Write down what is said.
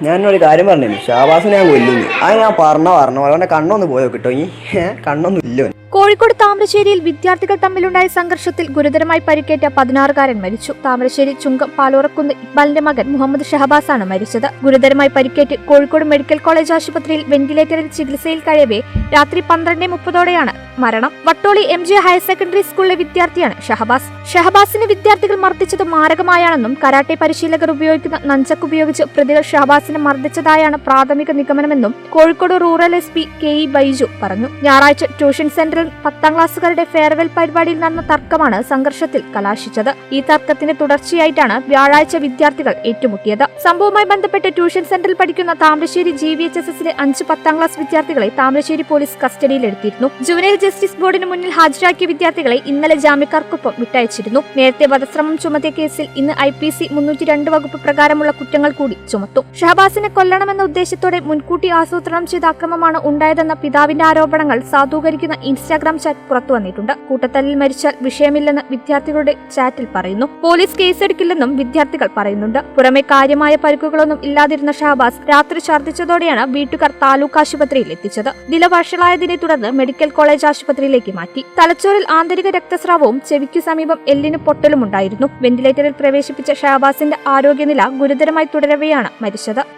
ഞാനൊരു കാര്യം പറഞ്ഞു, ഷാബാസിനെ ഞാൻ കൊല്ലുന്നു. അത് ഞാൻ പറഞ്ഞു അവൻ്റെ കണ്ണൊന്ന് പോയോ കിട്ടോ? ഈ കണ്ണൊന്നും ഇല്ലോ. കോഴിക്കോട് താമരശ്ശേരിയിൽ വിദ്യാർത്ഥികൾ തമ്മിലുണ്ടായ സംഘർഷത്തിൽ ഗുരുതരമായി പരിക്കേറ്റ 16-കാരൻ മരിച്ചു. താമരശ്ശേരി ചുങ്കം പാലോറക്കുന്ന് ഇക്ബാലിന്റെ മകൻ മുഹമ്മദ് ഷഹബാസാണ് മരിച്ചത്. ഗുരുതരമായി പരിക്കേറ്റ് കോഴിക്കോട് മെഡിക്കൽ കോളേജ് ആശുപത്രിയിൽ വെന്റിലേറ്ററിൽ ചികിത്സയിൽ കഴിയവേ രാത്രി 12:30 മരണം. വട്ടോളി MJ ഹയർ സെക്കൻഡറി സ്കൂളിലെ വിദ്യാർത്ഥിയാണ് ഷഹബാസ്. ഷഹബാസിനെ വിദ്യാർത്ഥികൾ മർദ്ദിച്ചത് മാരകമായാണെന്നും കരാട്ടെ പരിശീലകർ ഉപയോഗിക്കുന്ന നഞ്ചക്ക് ഉപയോഗിച്ച് പ്രതികൾ ഷഹബാസിനെ മർദ്ദിച്ചതായാണ് പ്രാഥമിക നിഗമനമെന്നും Kozhikode rural SP KE Baiju പറഞ്ഞു. ഞായറാഴ്ച ട്യൂഷൻ സെന്ററിൽ 10ാം ക്ലാസ്സുകാരുടെ ഫെയർവെൽ പരിപാടിയിൽ നടന്ന തർക്കമാണ് സംഘർഷത്തിൽ കലാശിച്ചത്. ഈ തർക്കത്തിന്റെ തുടർച്ചയായിട്ടാണ് വ്യാഴാഴ്ച വിദ്യാർത്ഥികൾ ഏറ്റുമുട്ടിയത്. സംഭവവുമായി ബന്ധപ്പെട്ട് ട്യൂഷൻ സെന്ററിൽ പഠിക്കുന്ന താമരശ്ശേരി GVHSSലെ 5 10ാം ക്ലാസ് വിദ്യാർത്ഥികളെ താമരശ്ശേരി പോലീസ് കസ്റ്റഡിയിലെടുത്തിരുന്നു. ജുവനൈൽ ജസ്റ്റിസ് ബോർഡിന് മുന്നിൽ ഹാജരാക്കിയ വിദ്യാർത്ഥികളെ ഇന്നലെ ജാമ്യക്കാർക്കൊപ്പം വിട്ടയച്ചിരുന്നു. നേരത്തെ വധശ്രമം ചുമത്തിയ കേസിൽ ഇന്ന് IPC 302 വകുപ്പ് പ്രകാരമുള്ള കുറ്റങ്ങൾ കൂടി ചുമത്തും. ഷഹബാസിനെ കൊല്ലണമെന്ന ഉദ്ദേശത്തോടെ മുൻകൂട്ടി ആസൂത്രണം ചെയ്ത അക്രമമാണ് ഉണ്ടായതെന്ന പിതാവിന്റെ ആരോപണങ്ങൾ സാധൂകരിക്കുന്ന ഇൻസ്റ്റാഗ്രാം ചാറ്റ് പുറത്തുവന്നിട്ടുണ്ട്. കൂട്ടത്തല്ലിൽ മരിച്ചാൽ വിഷയമില്ലെന്ന് വിദ്യാർത്ഥികളുടെ ചാറ്റിൽ പറയുന്നു. പോലീസ് കേസെടുക്കില്ലെന്നും വിദ്യാർത്ഥികൾ പറയുന്നുണ്ട്. പുറമെ കാര്യമായ പരിക്കുകളൊന്നും ഇല്ലാതിരുന്ന ഷഹബാസ് രാത്രി ഛർദ്ദിച്ചതോടെയാണ് വീട്ടുകാർ താലൂക്ക് ആശുപത്രിയിൽ എത്തിച്ചത്. നില വഷളായതിനെ തുടർന്ന് മെഡിക്കൽ കോളേജ് ആശുപത്രിയിലേക്ക് മാറ്റി. തലച്ചോറിൽ ആന്തരിക രക്തസ്രാവവും ചെവിക്കു സമീപം എല്ലിന് പൊട്ടലും ഉണ്ടായിരുന്നു. വെന്റിലേറ്ററിൽ പ്രവേശിപ്പിച്ച ഷഹബാസിന്റെ ആരോഗ്യനില ഗുരുതരമായി തുടരവെയാണ് മരിച്ചത്.